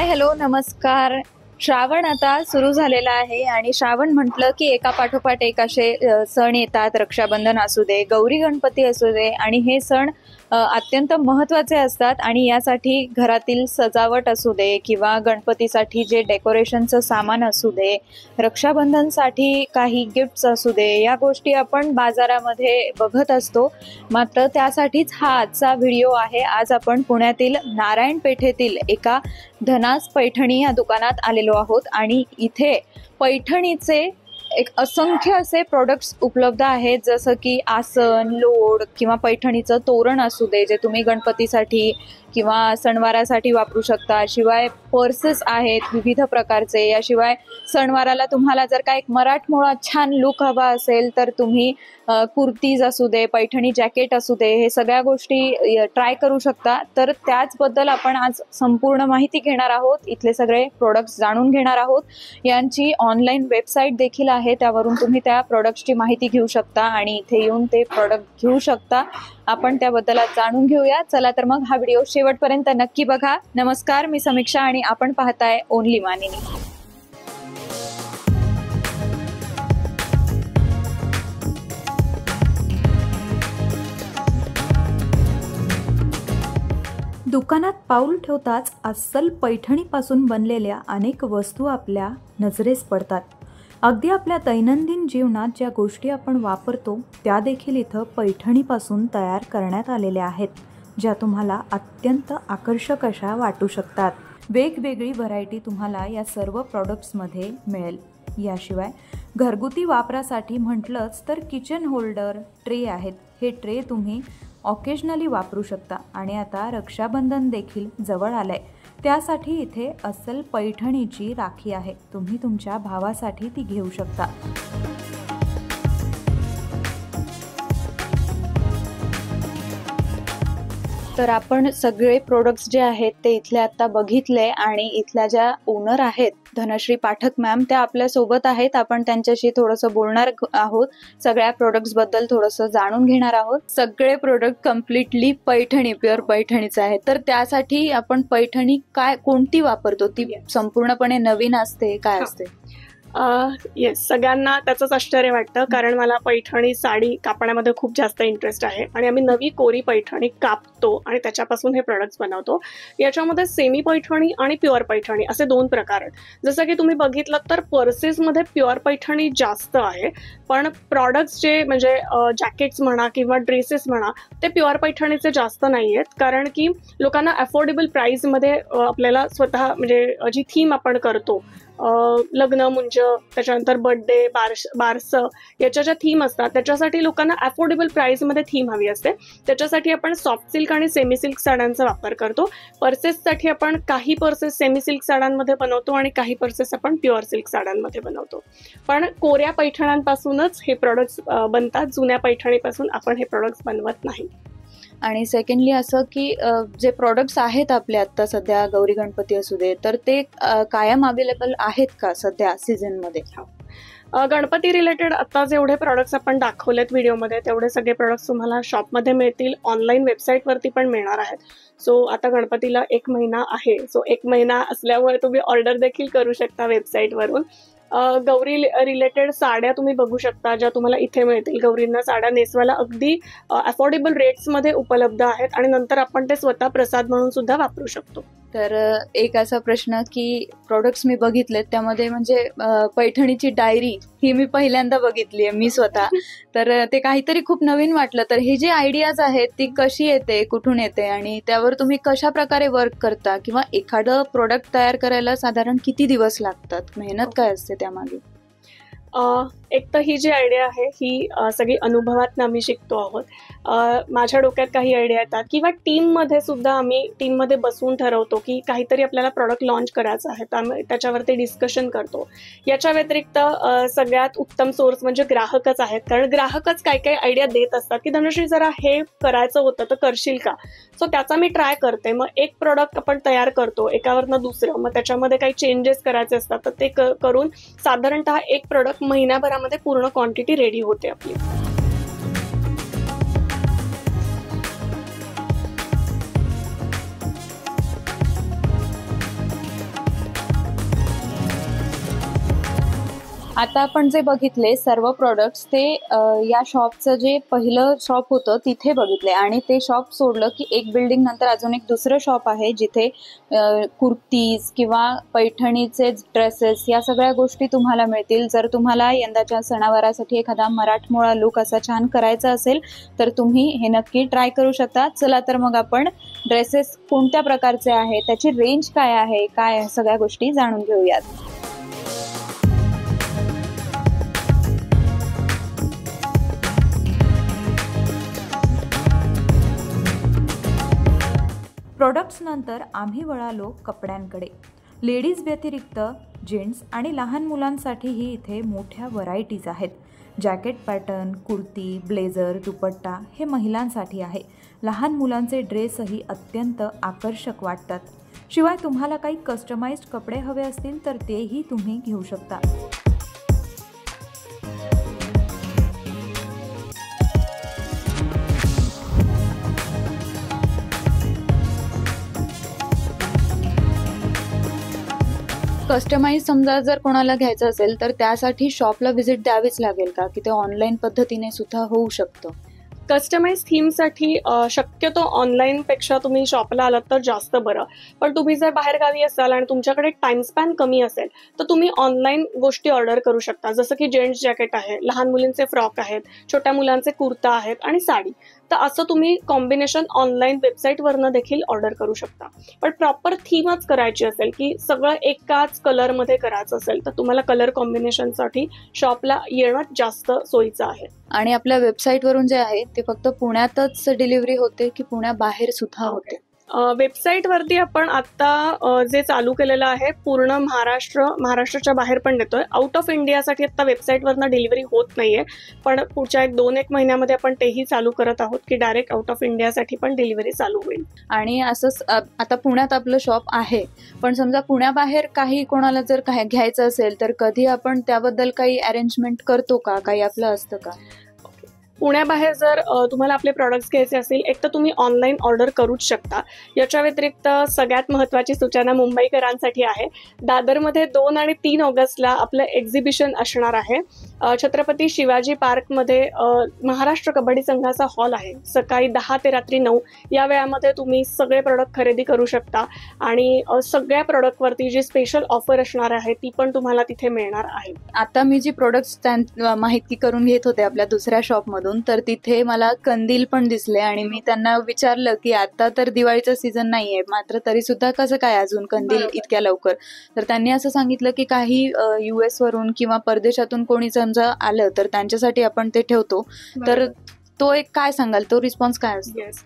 Hello नमस्कार. श्रावण आता सुरू झालेला आहे आणि श्रावण म्हटलं की एका पाठोपाठ एक असे सण येतात. रक्षाबंधन असू दे, गौरी गणपती असू दे, आणि हे सण अत्यंत महत्त्वाचे असतात. आणि यासाठी घरातील सजावट असू दे किंवा गणपतीसाठी जे डेकोरेशनचं सामान असू दे, रक्षाबंधनसाठी काही गिफ्ट्स असू दे, या गोष्टी आपण बाजारामध्ये बघत असतो. मात्र त्यासाठीच हा आजचा व्हिडिओ आहे. आज आपण पुण्यातील नारायण पेठेतील एका धनास पैठणी या दुकानात आलेलो आहोत आणि इथे पैठणीचे एक असंख्य असे प्रोडक्ट्स उपलब्ध आहेत, जसं की आसन, लोड किंवा पैठणीचं तोरण असू दे, जे तुम्ही गणपतीसाठी किंवा सणवारासाठी वापरू शकता. शिवाय पर्सेस आहेत विविध प्रकारचे. याशिवाय सणवाराला तुम्हाला जर का एक मराठमोळा छान लुक हवा असेल तर तुम्ही कुर्तीज असू दे, पैठणी जॅकेट असू दे, हे सगळ्या गोष्टी ट्राय करू शकता. तर त्याचबद्दल आपण आज संपूर्ण माहिती घेणार आहोत. इथले सगळे प्रोडक्ट्स जाणून घेणार आहोत. यांची ऑनलाईन वेबसाईट देखील आहे, त्यावरून तुम्ही त्या प्रोडक्ट्सची माहिती घेऊ शकता आणि इथे येऊन ते प्रोडक्ट घेऊ शकता. आपण त्याबद्दल आज जाणून घेऊया. चला तर मग हा व्हिडिओ शेवटपर्यंत नक्की बघा. नमस्कार, मी समीक्षा आणि आपण पाहताय ओनली मानिनी. दुकानात पाऊल ठेवताच अस्सल पैठणीपासून बनलेल्या अनेक वस्तू आपल्या नजरेस पडतात. अगदी आपल्या दैनंदिन जीवनात ज्या गोष्टी आपण वापरतो त्या देखील इथं पैठणीपासून तयार करण्यात आलेल्या आहेत, ज्या तुम्हाला अत्यंत आकर्षक अशा वाटू शकतात. वेगवेगळी व्हरायटी तुम्हाला या सर्व प्रॉडक्ट्समध्ये मिळेल. याशिवाय घरगुती वापरासाठी म्हटलंच तर किचन होल्डर, ट्रे आहेत. हे ट्रे तुम्ही ऑकेजनली वापरू शकता. आणि आता रक्षाबंधन देखील जवळ आलंय, त्यासाठी इथे अस्सल पैठणीची राखी आहे. तुम्ही तुमच्या भावासाठी ती घेऊ शकता. तर आपण सगळे प्रोडक्ट्स जे आहेत ते इथले आता बघितले आणि इथल्या ज्या ओनर आहेत धनश्री पाठक मॅम, त्या आपल्या सोबत आहेत. आपण त्यांच्याशी थोडंसं बोलणार आहोत. सगळ्या प्रोडक्ट्स बद्दल थोडंसं जाणून घेणार आहोत. सगळे प्रोडक्ट कम्प्लिटली पैठणी, प्युअर पैठणीचं आहे. तर त्यासाठी आपण पैठणी कोणती वापरतो? ती संपूर्णपणे नवीन असते, काय असते? येस, सगळ्यांना त्याचंच आश्चर्य वाटतं, कारण मला पैठणी साडी कापण्यामध्ये खूप जास्त इंटरेस्ट आहे आणि आम्ही नवी कोरी पैठणी कापतो आणि त्याच्यापासून हे प्रोडक्ट्स बनवतो. याच्यामध्ये सेमी पैठणी आणि प्युअर पैठणी असे दोन प्रकार आहेत. जसं की तुम्ही बघितलं तर पर्सेसमध्ये प्युअर पैठणी जास्त आहे, पण प्रॉडक्ट्स जे म्हणजे जॅकेट्स म्हणा किंवा ड्रेसेस म्हणा, ते प्युअर पैठणीचे जास्त नाही आहेत, कारण की लोकांना अफोर्डेबल प्राईसमध्ये आपल्याला स्वतः म्हणजे जी थीम आपण करतो, लग्न मुंज, त्याच्यानंतर बर्थडे, बारसं, याच्या ज्या थीम असतात त्याच्यासाठी लोकांना अफोर्डेबल प्राईसमध्ये थीम हवी असते. त्याच्यासाठी आपण सॉफ्ट सिल्क आणि सेमी सिल्क साड्यांचा वापर करतो. पर्सेससाठी आपण काही पर्सेस सेमी सिल्क साड्यांमध्ये बनवतो आणि काही पर्सेस आपण प्युअर सिल्क साड्यांमध्ये बनवतो. पण कोऱ्या पैठण्यांपासूनच हे प्रोडक्ट्स बनतात. जुन्या पैठणीपासून आपण हे प्रोडक्ट्स बनवत नाही. आणि सेकंडली असं की जे प्रोडक्ट्स आहेत आपले आत्ता सध्या गौरी गणपती असू दे, तर ते कायम अवेलेबल आहेत का सध्या सीझनमध्ये? गणपती रिलेटेड आता जेवढे प्रोडक्ट्स आपण दाखवलेत व्हिडिओमध्ये, तेवढे सगळे प्रोडक्ट्स तुम्हाला शॉपमध्ये मिळतील. ऑनलाईन वेबसाईटवरती पण मिळणार आहेत. सो आता गणपतीला 1 महिना आहे. सो 1 महिना असल्यामुळे तुम्ही ऑर्डर देखील करू शकता वेबसाईटवरून. गौरी रिलेटेड साड्या तुम्ही बघू शकता, ज्या तुम्हाला इथे मिळतील. गौरींना साड्या नेसवायला अगदी अफोर्डेबल रेट्समध्ये उपलब्ध आहेत आणि नंतर आपण ते स्वतः प्रसाद म्हणून सुद्धा वापरू शकतो. तर एक असा प्रश्न की प्रोडक्ट्स मी बघितलेत त्यामध्ये म्हणजे पैठणीची डायरी ही मी पहिल्यांदा बघितली आहे मी स्वतः. तर ते काहीतरी खूप नवीन वाटलं. तर हे जे आयडियाज आहेत ती कशी येते, कुठून येते आणि त्यावर तुम्ही कशा प्रकारे वर्क करता, किंवा एखादं प्रोडक्ट तयार करायला साधारण किती दिवस लागतात, मेहनत काय असते त्यामागे? एक तर ही जी आयडिया आहे ही सगळी अनुभवातनं आम्ही शिकतो आहोत. माझ्या डोक्यात काही आयडिया येतात किंवा टीममध्ये सुद्धा आम्ही टीममध्ये बसून ठरवतो की काहीतरी आपल्याला प्रॉडक्ट लॉन्च करायचं आहे, तर आम्ही त्याच्यावरती डिस्कशन करतो. याच्या व्यतिरिक्त सगळ्यात उत्तम सोर्स म्हणजे ग्राहकच आहेत, कारण ग्राहकच काय काय आयडिया देत असतात की धनुश्री जरा हे करायचं होतं तर करशील का. सो त्याचा मी ट्राय करते. मग एक प्रोडक्ट आपण तयार करतो, एकावरनं दुसरं, मग त्याच्यामध्ये काही चेंजेस करायचे असतात तर ते करून साधारणतः एक प्रोडक्ट महिन्याभरामध्ये पूर्ण क्वांटिटी रेडी होते आपली. आता आपण जे बघितले सर्व प्रोडक्ट्स ते या शॉपचं जे पहिलं शॉप होतं तिथे बघितले आणि ते शॉप सोडलं की एक बिल्डिंग नंतर अजून एक दुसरं शॉप आहे जिथे कुर्तीज किंवा पैठणीचे ड्रेसेस या सगळ्या गोष्टी तुम्हाला मिळतील. जर तुम्हाला यंदाच्या सणावारासाठी एखादा मराठमोळा लुक असा छान करायचा असेल तर तुम्ही हे नक्की ट्राय करू शकता. चला तर मग आपण ड्रेसेस कोणत्या प्रकारचे आहेत, त्याची रेंज काय आहे, काय सगळ्या गोष्टी जाणून घेऊयात. प्रोडक्ट्सनंतर आम्ही वळालो कपड्यांकडे. लेडीज व्यतिरिक्त जेंट्स आणि लहान मुलांसाठीही इथे मोठ्या व्हरायटीज आहेत. जॅकेट पॅटर्न, कुर्ती, ब्लेझर, दुपट्टा हे महिलांसाठी आहे. लहान मुलांचे ड्रेसही अत्यंत आकर्षक वाटतात. शिवाय तुम्हाला काही कस्टमाइज्ड कपडे हवे असतील तर तेही तुम्ही घेऊ शकता. कस्टमाइज समजा जर कोणाला घ्यायचं असेल तर त्यासाठी शॉपला व्हिजिट द्यावीच लागेल का, की ते ऑनलाईन पद्धतीने सुद्धा होऊ शकतं? कस्टमाइज थीमसाठी शक्यतो ऑनलाईनपेक्षा तुम्ही शॉपला आलात तर जास्त बरं. पण तुम्ही जर बाहेरगावी असाल आणि तुमच्याकडे टाइम स्पॅन कमी असेल तर तुम्ही ऑनलाईन गोष्टी ऑर्डर करू शकता. जसं की जेंट्स जॅकेट आहे, लहान मुलींचे फ्रॉक आहेत, छोट्या मुलांचे कुर्ता आहेत आणि साडी. तर असं तुम्ही कॉम्बिनेशन ऑनलाईन वेबसाईटवरनं देखील ऑर्डर करू शकता. पण प्रॉपर थीमच करायची असेल की सगळं एकाच कलरमध्ये करायचं असेल तर तुम्हाला कलर कॉम्बिनेशनसाठी शॉपला येणं जास्त सोयीचं आहे. आणि आपल्या वेबसाईटवरून जे आहे ते फक्त पुण्यातच डिलिव्हरी होते की पुण्याबाहेर सुद्धा होते? वेबसाईटवरती आपण आता जे चालू केलेलं आहे पूर्ण महाराष्ट्राच्या बाहेर पण देतोय. आउट ऑफ इंडियासाठी आता वेबसाईटवरनं डिलिव्हरी होत नाहीये, पण पुढच्या 2-1 महिन्यामध्ये आपण तेही चालू करत आहोत की डायरेक्ट आउट ऑफ इंडियासाठी पण डिलिव्हरी चालू होईल. आणि असंच आता पुण्यात आपलं शॉप आहे, पण समजा पुण्याबाहेर काही कोणाला जर काय घ्यायचं असेल तर कधी आपण त्याबद्दल काही अरेंजमेंट करतो का, काही आपलं असतं का? पुण्याबाहेर जर तुम्हाला आपले प्रॉडक्ट्स घ्यायचे असतील एक तर तुम्ही ऑनलाईन ऑर्डर करूच शकता. याच्या व्यतिरिक्त सगळ्यात महत्त्वाची सूचना मुंबईकरांसाठी आहे. दादरमध्ये 2 आणि 3 ऑगस्टला आपलं एक्झिबिशन असणार आहे. छत्रपती शिवाजी पार्कमध्ये महाराष्ट्र कबड्डी संघाचा हॉल आहे. सकाळी 10 ते रात्री 9 या वेळामध्ये तुम्ही सगळे प्रोडक्ट खरेदी करू शकता आणि सगळ्या प्रोडक्टवरती जी स्पेशल ऑफर असणार आहे ती पण तुम्हाला तिथे मिळणार आहे. आता मी जी प्रोडक्ट्स माहिती करून घेत होते आपल्या दुसऱ्या शॉपमधून तर तिथे मला कंदील पण दिसले आणि मी त्यांना विचारलं की आता तर दिवाळीचं सीझन नाहीये, मात्र तरी सुद्धा कसं काय अजून कंदील इतक्या लवकर? तर त्यांनी असं सांगितलं की काही US वरून किंवा परदेशातून कोणी समजा आलं तर त्यांच्यासाठी आपण ते ठेवतो. तर तो एक काय सांगाल, तो रिस्पॉन्स काय असतो? येस,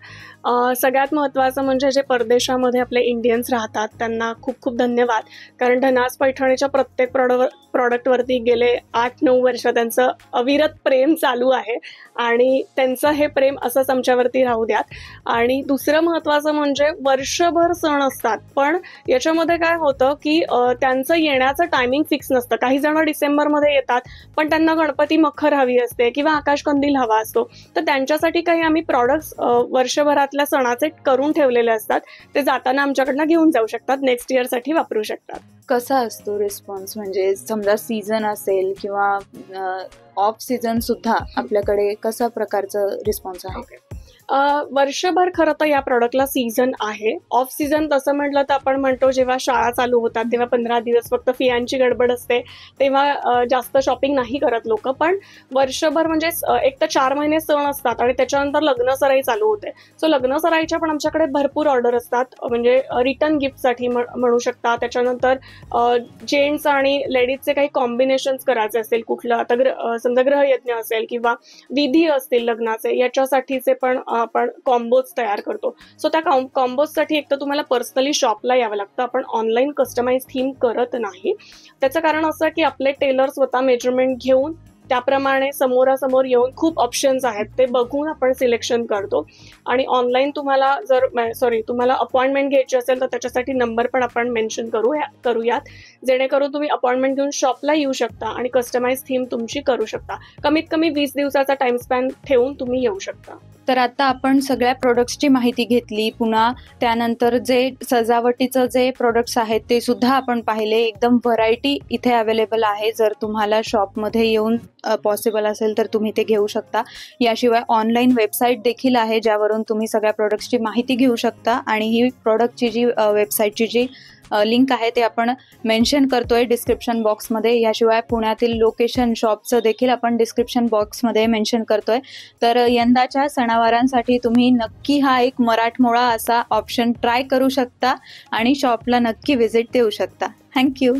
सगळ्यात महत्त्वाचं म्हणजे जे परदेशामध्ये आपले इंडियन्स राहतात त्यांना खूप खूप धन्यवाद. कारण धनास पैठणीच्या प्रत्येक प्रॉडक्टवरती गेले 8-9 वर्ष त्यांचं अविरत प्रेम चालू आहे आणि त्यांचं हे प्रेम असंच आमच्यावरती राहू द्यात. आणि दुसरं महत्त्वाचं म्हणजे वर्षभर सण असतात, पण याच्यामध्ये काय होतं की त्यांचं येण्याचं टायमिंग फिक्स नसतं. काही जण डिसेंबरमध्ये येतात पण त्यांना गणपती मखर हवी असते किंवा आकाशकंदील हवा असतो. तर त्यांच्यासाठी काही आम्ही प्रॉडक्ट्स वर्षभरातल्या सणाचे करून ठेवलेले असतात. ते जाताना आमच्याकडनं घेऊन जाऊ शकतात, नेक्स्ट इयरसाठी वापरू शकतात. कसा असतो रिस्पॉन्स? म्हणजे समजा सीझन असेल किंवा ऑफ सीझन सुद्धा आपल्याकडे कशा प्रकारचं रिस्पॉन्स आहे? वर्षभर खरं तर या प्रॉडक्टला सीझन आहे. ऑफ सीझन तसं म्हटलं तर आपण म्हणतो जेव्हा शाळा चालू होतात तेव्हा 15 दिवस फक्त फियांची गडबड असते, तेव्हा जास्त शॉपिंग नाही करत लोक. पण वर्षभर म्हणजे एक तर 4 महिने सण असतात आणि त्याच्यानंतर लग्न सराई चालू होते. सो लग्न सराईच्या पण आमच्याकडे भरपूर ऑर्डर असतात. म्हणजे रिटर्न गिफ्टसाठी म्हणू शकता. त्याच्यानंतर जेंट्स आणि लेडीजचे काही कॉम्बिनेशन्स करायचे असेल, कुठलं आता समजा ग्रहयज्ञ असेल किंवा विधी असतील लग्नाचे, याच्यासाठीचे पण आपण कॉम्बोज तयार करतो. सो त्या कॉम्बोजसाठी एक तर तुम्हाला पर्सनली शॉपला यावं लागतं. आपण ऑनलाईन कस्टमाइज थीम करत नाही. त्याचं कारण असं की आपले टेलर स्वतः मेजरमेंट घेऊन त्याप्रमाणे समोरासमोर येऊन खूप ऑप्शन्स आहेत ते बघून आपण सिलेक्शन करतो. आणि ऑनलाईन तुम्हाला तुम्हाला अपॉइंटमेंट घ्यायची असेल तर त्याच्यासाठी नंबर पण आपण मेन्शन करूयात, जेणेकरून तुम्ही अपॉइंटमेंट घेऊन शॉपला येऊ शकता आणि कस्टमाइज थीम तुमची करू शकता. कमीत कमी 20 दिवसाचा टाइम स्पॅन ठेवून तुम्ही येऊ शकता. तर आता आपण सगळ्या प्रोडक्ट्सची माहिती घेतली, पुन्हा त्यानंतर जे सजावटीचं जे प्रोडक्ट्स आहेत ते सुद्धा आपण पाहिले. एकदम व्हरायटी इथे अवेलेबल आहे. जर तुम्हाला शॉपमध्ये येऊन पॉसिबल असेल तर तुम्ही ते घेऊ शकता. याशिवाय ऑनलाईन वेबसाईट देखील आहे ज्यावरून तुम्ही सगळ्या प्रोडक्ट्सची माहिती घेऊ शकता आणि ही प्रोडक्टची जी वेबसाईटची जी लिंक आहे ते आपण मेन्शन करतोय डिस्क्रिप्शन बॉक्समध्ये. याशिवाय पुण्यातील लोकेशन शॉपचं देखील आपण डिस्क्रिप्शन बॉक्समध्ये मेन्शन करतोय. तर यंदाच्या सणावारांसाठी तुम्ही नक्की हा एक मराठमोळा असा ऑप्शन ट्राय करू शकता आणि शॉपला नक्की व्हिजिट देऊ शकता. थँक्यू.